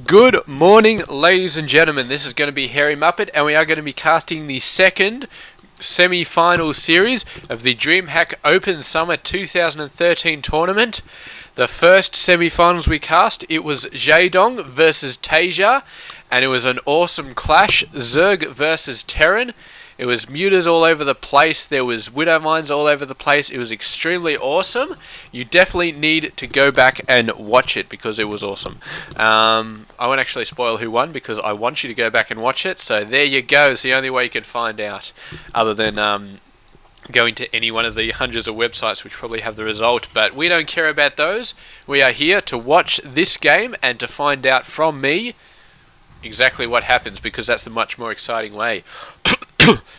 Good morning, ladies and gentlemen. This is going to be Hairy Muppet, and we are going to be casting the second semi-final series of the DreamHack Open Summer 2013 tournament. The first semi-finals we cast, it was xhairymuppetx versus Tasia, and it was an awesome clash. Zerg versus Terran. It was mutas all over the place. There was widow mines all over the place. It was extremely awesome. You definitely need to go back and watch it because it was awesome. I won't actually spoil who won because I want you to go back and watch it. So there you go. It's the only way you can find out, other than going to any one of the hundreds of websites which probably have the result. But we don't care about those. We are here to watch this game and to find out from me exactly what happens, because that's the much more exciting way.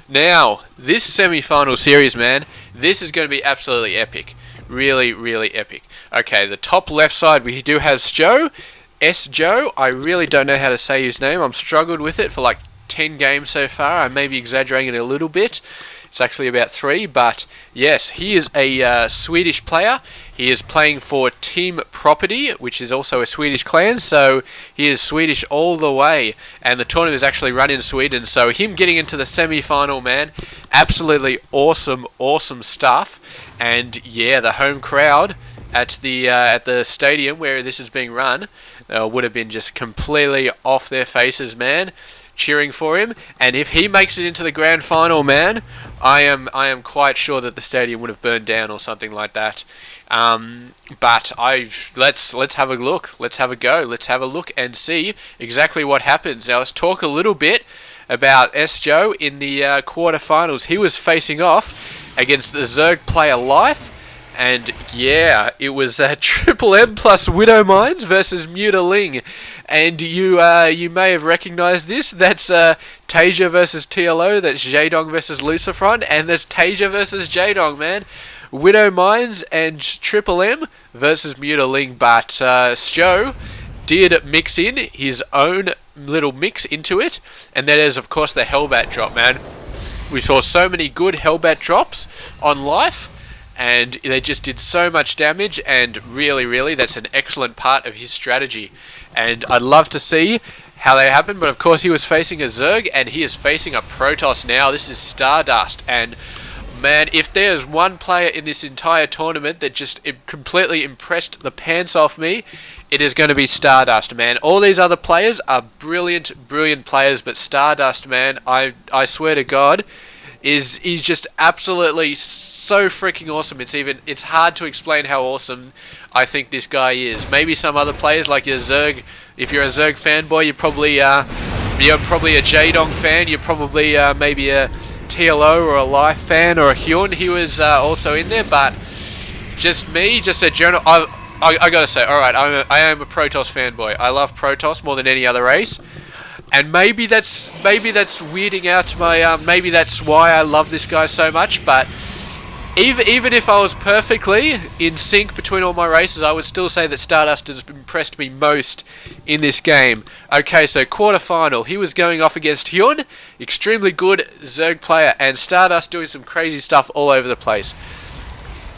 Now, this semi-final series, man, this is going to be absolutely epic. Really, really epic. Okay, the top left side, we do have SjoW. SjoW, I really don't know how to say his name. I'm struggled with it for like 10 games so far. I may be exaggerating it a little bit. It's actually about 3, but yes, he is a Swedish player. He is playing for Team Property, which is also a Swedish clan, so he is Swedish all the way, and the tournament is actually run in Sweden, so him getting into the semi-final, man, absolutely awesome, awesome stuff. And yeah, the home crowd at the stadium where this is being run would have been just completely off their faces, man, cheering for him. And if he makes it into the grand final, man, I am quite sure that the stadium would have burned down or something like that. But let's have a look. Let's have a go. Let's have a look and see exactly what happens. Now let's talk a little bit about SjoW in the quarterfinals. He was facing off against the Zerg player Life. And yeah, it was Triple M plus Widow Mines versus Mutaling. And you may have recognised this. That's Tasia versus TLO. That's xhairymuppetx versus Lucifron. And that's Tasia versus xhairymuppetx, man. Widow Mines and Triple M versus Mutaling. But SjoW did mix in his own little mix into it. And that is, of course, the Hellbat drop, man. We saw so many good Hellbat drops on Life, and they just did so much damage, and really, really, that's an excellent part of his strategy. And I'd love to see how they happen, but of course he was facing a Zerg, and he is facing a Protoss now. This is StarDust, and man, if there's one player in this entire tournament that just completely impressed the pants off me, it is going to be StarDust, man. All these other players are brilliant, brilliant players, but StarDust, man, I swear to God, he's just absolutely so freaking awesome. It's hard to explain how awesome I think this guy is. Maybe some other players like your Zerg. If you're a Zerg fanboy, you're probably a xhairymuppetx fan. You're probably maybe a TLO or a Life fan or a Hyun. He was also in there, but just me, just a general. I gotta say, all right, I am a Protoss fanboy. I love Protoss more than any other race. And maybe that's weirding out my maybe that's why I love this guy so much. But even if I was perfectly in sync between all my races, I would still say that StarDust has impressed me most in this game. Okay, so quarterfinal, he was going off against Hyun, extremely good Zerg player, and StarDust doing some crazy stuff all over the place.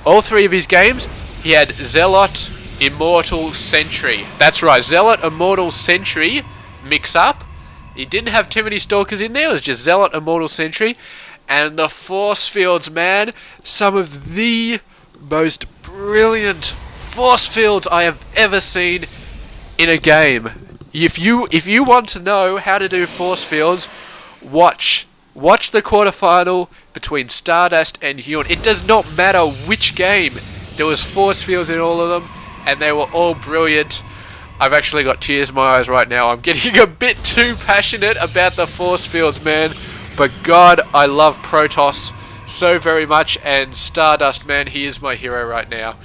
All 3 of his games, he had Zealot, Immortal, Sentry. That's right, Zealot, Immortal, Sentry mix up. He didn't have too many Stalkers in there. It was just Zealot, Immortal, Sentry. And the force fields, man. Some of the most brilliant force fields I have ever seen in a game. If you want to know how to do force fields, watch the quarterfinal between StarDust and Hyun. It does not matter which game. There was force fields in all of them, and they were all brilliant. I've actually got tears in my eyes right now. I'm getting a bit too passionate about the force fields, man. But God, I love Protoss so very much, and StarDust, man, he is my hero right now.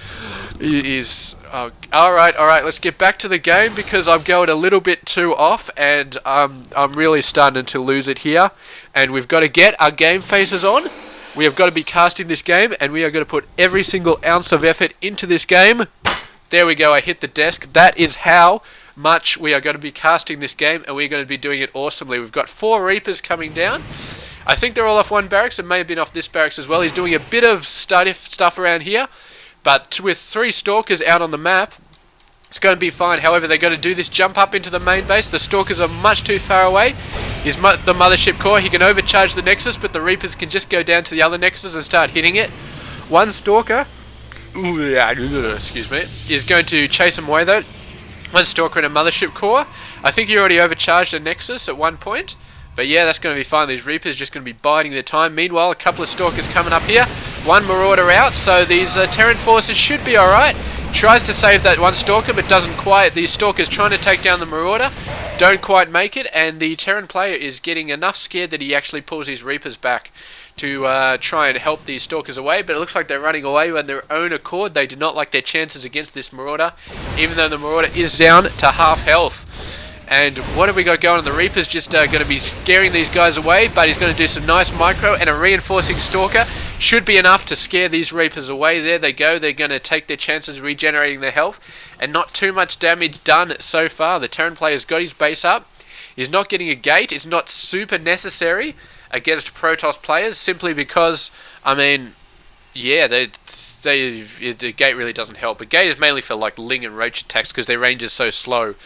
He is. Alright, let's get back to the game because I'm going a little bit too off, and I'm really starting to lose it here. And we've got to get our game faces on. We have got to be casting this game, and we are going to put every single ounce of effort into this game. There we go, I hit the desk. That is how much we are going to be casting this game, and we're going to be doing it awesomely. We've got 4 Reapers coming down. I think they're all off one barracks. It may have been off this barracks as well. He's doing a bit of stuff around here, but with 3 Stalkers out on the map, It's going to be fine. However, they're going to do this jump up into the main base. The Stalkers are much too far away. He's the Mothership Core. He can overcharge the Nexus, but the Reapers can just go down to the other Nexus and start hitting it. One Stalker, excuse me, is going to chase him away though. One Stalker and a Mothership Core. I think he already overcharged a Nexus at one point. But yeah, that's going to be fine. These Reapers just going to be biding their time. Meanwhile, a couple of Stalkers coming up here. One Marauder out, so these Terran forces should be alright. Tries to save that one Stalker, but doesn't quite. The Stalker's trying to take down the Marauder. Don't quite make it, and the Terran player is getting enough scared that he actually pulls his Reapers back to try and help these Stalkers away, but it looks like they're running away on their own accord. They do not like their chances against this Marauder, even though the Marauder is down to half health. And what have we got going? The Reaper's just going to be scaring these guys away, but he's going to do some nice micro, and a reinforcing Stalker should be enough to scare these Reapers away. There they go. They're going to take their chances regenerating their health, and not too much damage done so far. The Terran player's got his base up. He's not getting a gate. It's not super necessary against Protoss players, simply because, I mean, yeah, the gate really doesn't help. But gate is mainly for like Ling and Roach attacks because their range is so slow.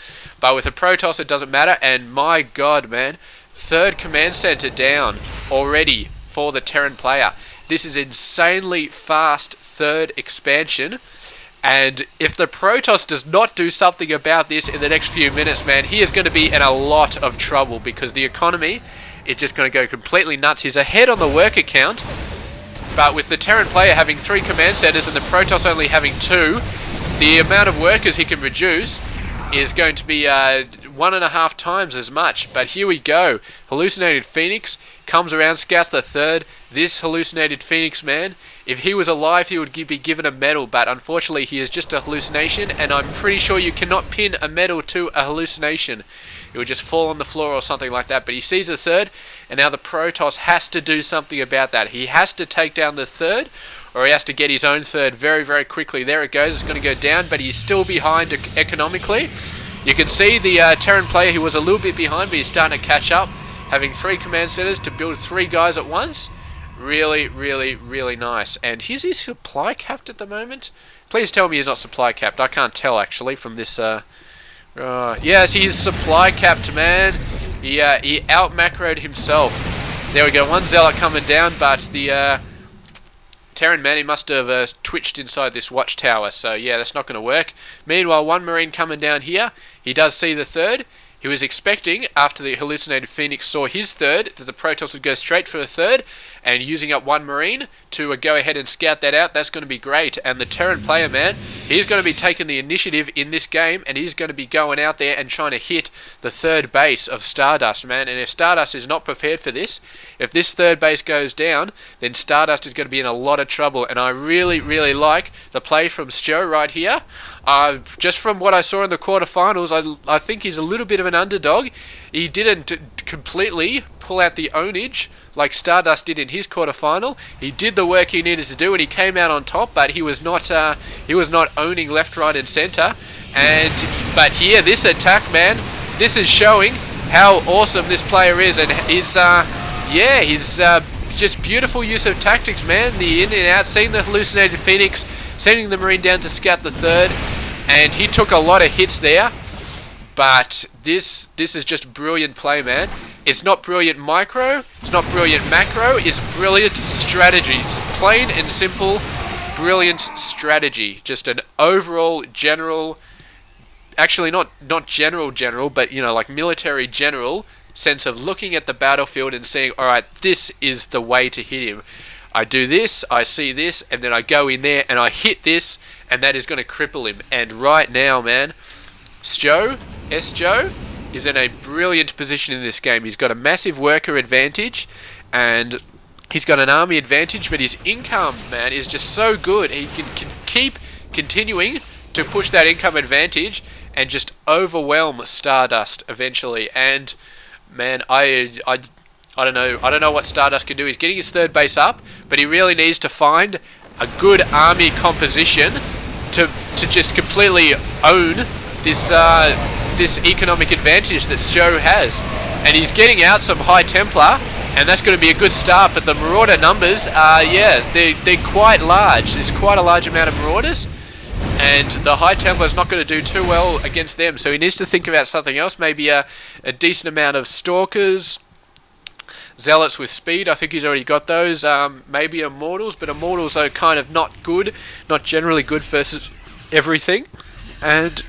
But with a Protoss, it doesn't matter. And my god, man, third command center down already for the Terran player. This is insanely fast third expansion. And if the Protoss does not do something about this in the next few minutes, man, he is going to be in a lot of trouble because the economy is just going to go completely nuts. He's ahead on the worker count, but with the Terran player having 3 command centers and the Protoss only having 2, the amount of workers he can reduce is going to be 1.5 times as much. But here we go. Hallucinated Phoenix comes around, scouts the third. This hallucinated Phoenix, man, if he was alive, he would be given a medal, but unfortunately he is just a hallucination, and I'm pretty sure you cannot pin a medal to a hallucination. It would just fall on the floor or something like that. But he sees the third, and now the Protoss has to do something about that. He has to take down the third, or he has to get his own third very, very quickly. There it goes. It's going to go down, but he's still behind economically. You can see the Terran player who was a little bit behind, but he's starting to catch up, having 3 command centers to build 3 guys at once. Really, really, really nice. And is he supply capped at the moment? Please tell me he's not supply capped. I can't tell actually from this. Yes, he's supply capped, man. He out macroed himself. There we go. One Zealot coming down, but the Terran man, he must have twitched inside this watchtower. So yeah, that's not going to work. Meanwhile, one Marine coming down here. He does see the third. He was expecting, after the hallucinated Phoenix saw his third, that the Protoss would go straight for the third, and using up one Marine to go ahead and scout that out. That's going to be great. And the Terran player, man, he's going to be taking the initiative in this game, and he's going to be going out there and trying to hit the third base of StarDust, man. And if StarDust is not prepared for this, if this third base goes down, then StarDust is going to be in a lot of trouble. And I really, really like the play from SjoW right here. Just from what I saw in the quarterfinals, I think he's a little bit of an underdog. He didn't completely pull out the ownage like StarDust did in his quarterfinal. He did the work he needed to do, and he came out on top. But he was not owning left, right, and center. But here, this attack, man, this is showing how awesome this player is, and he's just beautiful use of tactics, man. The in and out, seeing the hallucinated Phoenix, sending the Marine down to scout the third, and he took a lot of hits there. But this is just brilliant play, man. It's not brilliant micro, it's not brilliant macro, it's brilliant strategies. Plain and simple, brilliant strategy. Just an overall general, actually not general, but you know, like military general sense of looking at the battlefield and saying, alright, this is the way to hit him. I do this, I see this, and then I go in there and I hit this, and that is going to cripple him. And right now, man, SjoW is in a brilliant position in this game. He's got a massive worker advantage, and he's got an army advantage, but his income, man, is just so good. He can keep continuing to push that income advantage and just overwhelm StarDust eventually. And man, I don't know what StarDust can do. He's getting his third base up, but he really needs to find a good army composition to just completely own this economic advantage that SjoW has. And he's getting out some High Templar, and that's going to be a good start. But the Marauder numbers are, they're quite large. There's quite a large amount of Marauders, And the High Templar's not going to do too well against them, so he needs to think about something else. Maybe a decent amount of Stalkers, Zealots with speed. I think he's already got those. Maybe Immortals, but Immortals are kind of not good, not generally good versus everything. And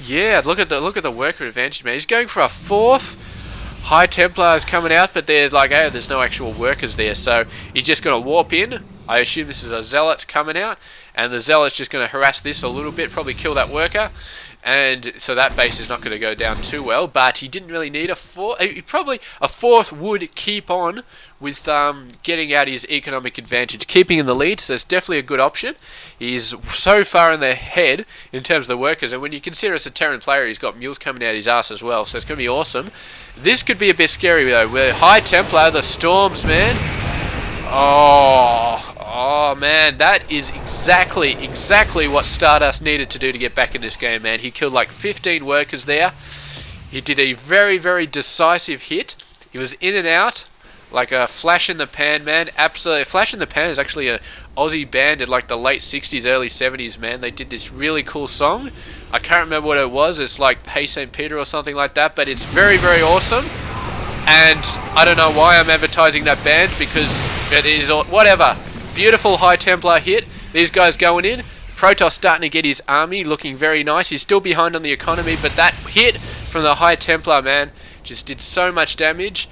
yeah, look at the worker advantage, man. He's going for a 4th. High Templar is coming out, but they're like, hey, there's no actual workers there, so he's just going to warp in. I assume this is a Zealot coming out, and the Zealot's just going to harass this a little bit, probably kill that worker, and so that base is not going to go down too well, but he didn't really need a 4th. Probably a 4th would keep on with getting out his economic advantage, keeping in the lead, so it's definitely a good option. He's so far in the head in terms of the workers, and when you consider it's a Terran player, he's got mules coming out his ass as well, so it's going to be awesome. This could be a bit scary though, with High Templar, the Storms, man. Oh man, that is exactly what StarDust needed to do to get back in this game, man. He killed like 15 workers there. He did a very decisive hit. He was in and out like a flash in the pan, man. Absolutely. Flash in the Pan is actually a Aussie band in like the late 60s, early 70s, man. They did this really cool song. I can't remember what it was. It's like Hey St. Peter or something like that, but it's very awesome. And I don't know why I'm advertising that band, because it is whatever. Beautiful High Templar hit. These guys going in. Protoss starting to get his army looking very nice. He's still behind on the economy, but that hit from the High Templar, man, just did so much damage.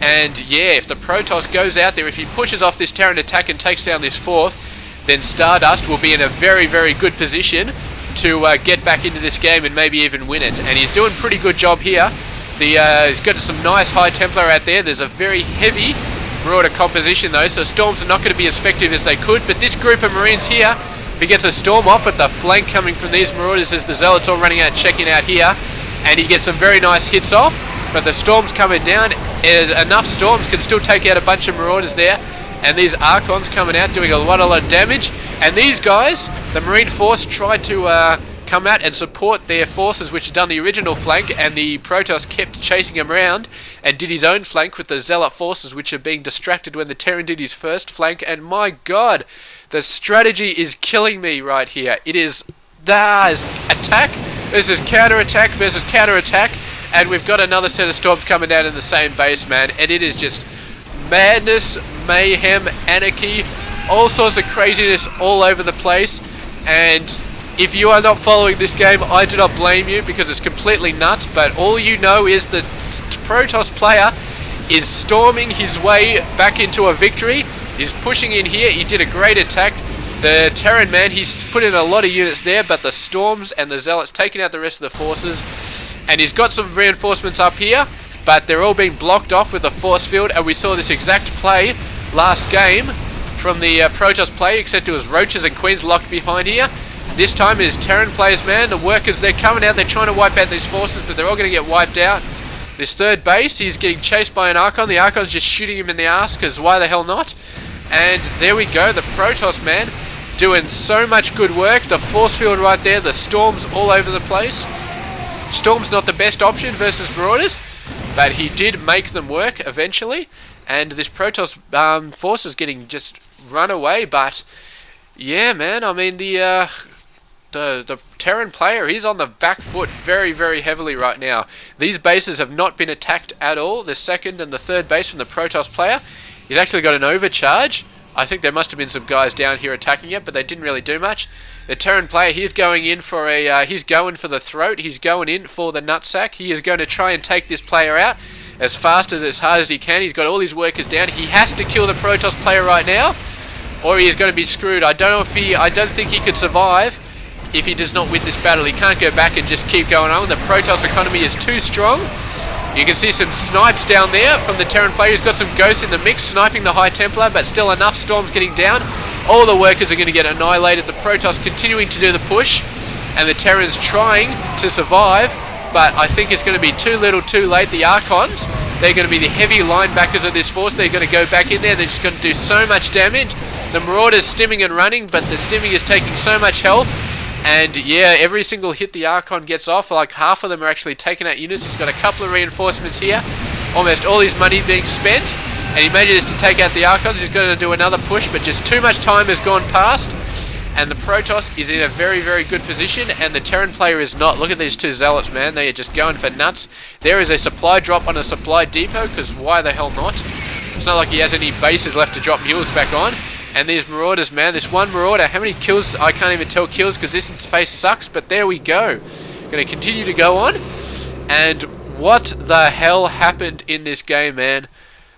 And yeah, if the Protoss goes out there, if he pushes off this Terran attack and takes down this 4th, then StarDust will be in a very good position to get back into this game and maybe even win it. And he's doing a pretty good job here. He's got some nice High Templar out there. There's a very heavy Marauder composition though, so Storms are not going to be as effective as they could. But this group of Marines here, if he gets a Storm off with the flank coming from these Marauders as the Zealots all running out checking out here, and he gets some very nice hits off, but the Storms coming down, enough Storms can still take out a bunch of Marauders there, and these Archons coming out doing a lot of damage. And these guys, the Marine Force, tried to come out and support their forces which had done the original flank, and the Protoss kept chasing him around and did his own flank with the Zealot forces which are being distracted when the Terran did his first flank. And my god, the strategy is killing me right here. It is attack versus counter-attack versus counter-attack, and we've got another set of Storms coming down in the same base, man, and it is just madness, mayhem, anarchy, all sorts of craziness all over the place. And if you are not following this game, I do not blame you, because it's completely nuts, but all you know is that Protoss player is storming his way back into a victory. He's pushing in here. He did a great attack. The Terran, man, he's put in a lot of units there, but the Storms and the Zealots taking out the rest of the forces. And he's got some reinforcements up here, but they're all being blocked off with a force field, and we saw this exact play last game from the Protoss play, except it was Roaches and Queens locked behind here. This time it is Terran players, man. The workers, they're coming out, they're trying to wipe out these forces, but they're all going to get wiped out. This third base, he's getting chased by an Archon. The Archon's just shooting him in the ass, because why the hell not? And there we go, the Protoss, man, doing so much good work. The force field right there, the Storms all over the place. Storm's not the best option versus Marauders, but he did make them work eventually. And this Protoss force is getting just run away, but yeah, man, I mean, the Terran player, he's on the back foot very heavily right now. These bases have not been attacked at all. The second and the third base from the Protoss player, he's actually got an overcharge. I think there must have been some guys down here attacking it, but they didn't really do much. The Terran player, he's going in for he's going for the throat. He's going in for the nutsack. He is going to try and take this player out as fast as hard as he can. He's got all his workers down. He has to kill the Protoss player right now, or he is going to be screwed. I don't think he could survive if he does not win this battle. He can't go back and just keep going on. The Protoss economy is too strong. You can see some snipes down there from the Terran player. He's got some ghosts in the mix, sniping the High Templar, but still enough Storms getting down. All the workers are going to get annihilated. The Protoss continuing to do the push, and the Terrans trying to survive, but I think it's going to be too little too late. The Archons, they're going to be the heavy linebackers of this force. They're going to go back in there. They're just going to do so much damage. The Marauders stimming and running, but the stimming is taking so much health. And yeah, every single hit the Archon gets off, like half of them are actually taking out units. He's got a couple of reinforcements here. Almost all his money being spent. And he manages to take out the Archons. He's going to do another push, but just too much time has gone past. and the Protoss is in a very, very good position, and the Terran player is not. Look at these two Zealots, man. They are just going for nuts. There is a supply drop on a supply depot, because why the hell not? It's not like he has any bases left to drop mules back on. And these Marauders, man, this one Marauder, how many kills? I can't even tell kills because this interface sucks, but there we go. Going to continue to go on. And what the hell happened in this game, man?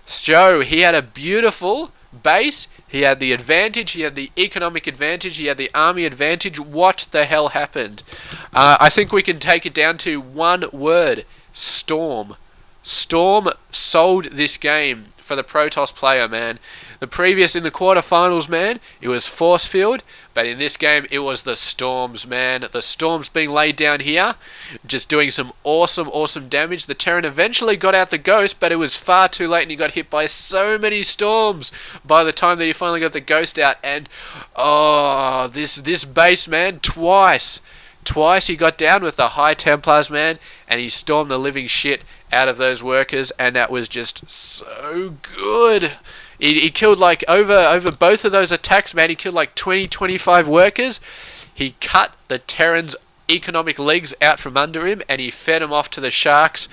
SjoW, he had a beautiful base. He had the advantage. He had the economic advantage. He had the army advantage. What the hell happened? I think we can take it down to one word. Storm. Storm sold this game for the Protoss player, man. The previous in the quarterfinals, man, it was force field, but in this game it was the Storms, man. The Storms being laid down here, just doing some awesome, awesome damage. The Terran eventually got out the Ghost, but it was far too late and he got hit by so many Storms by the time that he finally got the Ghost out. And oh, this base, man, twice he got down with the High Templars, man, and he stormed the living shit out of those workers, and that was just so good. He killed like over both of those attacks, man. He killed like 20-25 workers. He cut the Terran's economic legs out from under him, and he fed them off to the Sharks.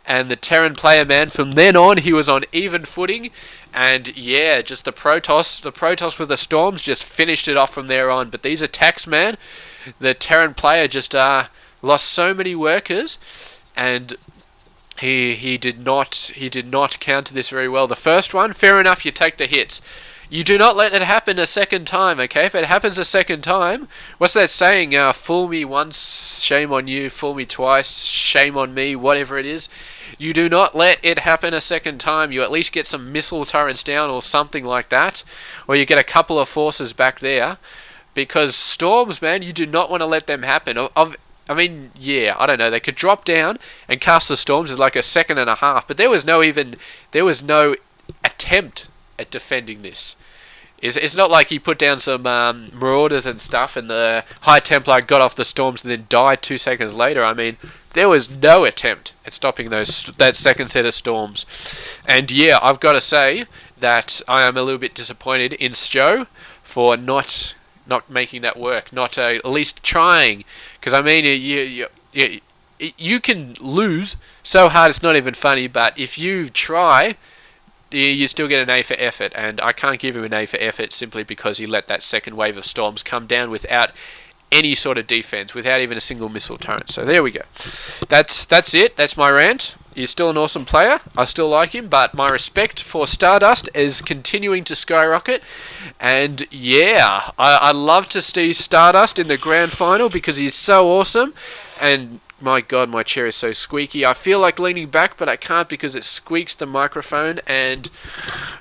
And the Terran player, man, from then on he was on even footing. And yeah, just the Protoss with the Storms just finished it off from there on. But these attacks, man, the Terran player just lost so many workers, and he did not counter this very well. The first one, fair enough, you take the hits. You do not let it happen a second time, okay? If it happens a second time, what's that saying? Fool me once, shame on you. Fool me twice, shame on me, whatever it is. You do not let it happen a second time. You at least get some missile turrets down or something like that. Or you get a couple of forces back there. Because Storms, man, you do not want to let them happen. I mean, yeah, I don't know. They could drop down and cast the Storms in like a second and a half. But there was no attempt at defending this. It's not like he put down some Marauders and stuff and the High Templar got off the Storms and then died 2 seconds later. I mean, there was no attempt at stopping that second set of Storms. And yeah, I've got to say that I am a little bit disappointed in SjoW for not making that work, not at least trying. Because I mean, you can lose so hard it's not even funny, but if you try, you still get an A for effort, and I can't give him an A for effort simply because he let that second wave of Storms come down without any sort of defense, without even a single missile turret. So there we go. That's it. That's my rant. He's still an awesome player. I still like him, but my respect for StarDust is continuing to skyrocket. And yeah, I'd love to see StarDust in the grand final because he's so awesome. And my god, my chair is so squeaky. I feel like leaning back, but I can't because it squeaks the microphone, and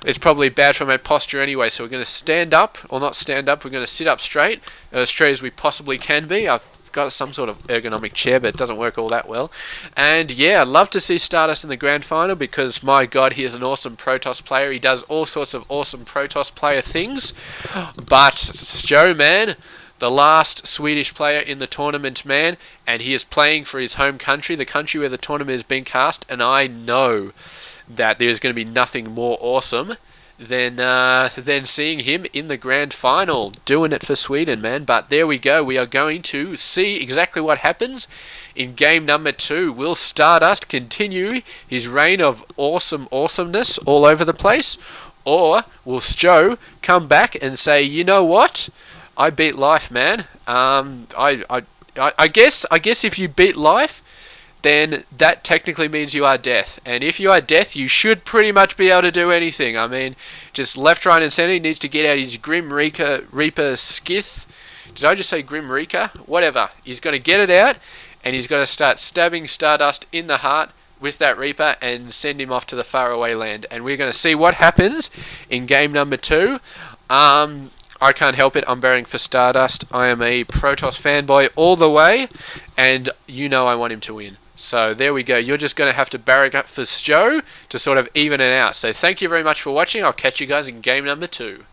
it's probably bad for my posture anyway. So we're going to stand up, or not stand up, we're going to sit up straight as we possibly can be. I've got some sort of ergonomic chair, but it doesn't work all that well. And yeah, I'd love to see StarDust in the grand final because my god, he is an awesome Protoss player. He does all sorts of awesome Protoss player things. But SjoW, man, the last Swedish player in the tournament, man, and he is playing for his home country, the country where the tournament is being cast, and I know that there's going to be nothing more awesome than seeing him in the grand final, doing it for Sweden, man. But there we go. We are going to see exactly what happens in game number 2. Will StarDust continue his reign of awesomeness all over the place, or will SjoW come back and say, you know what? I beat life, man. I guess if you beat life, then that technically means you are death. And if you are death, you should pretty much be able to do anything. I mean, just left, right, and center. He needs to get out his Grim Reaper skith. Did I just say Grim Reaper? Whatever. He's going to get it out, and he's got to start stabbing StarDust in the heart with that Reaper and send him off to the faraway land. And we're going to see what happens in game number 2. I can't help it. I'm bearing for StarDust. I am a Protoss fanboy all the way, and you know I want him to win. So there we go. You're just going to have to barrack up for SjoW to sort of even it out. So thank you very much for watching. I'll catch you guys in game number 2.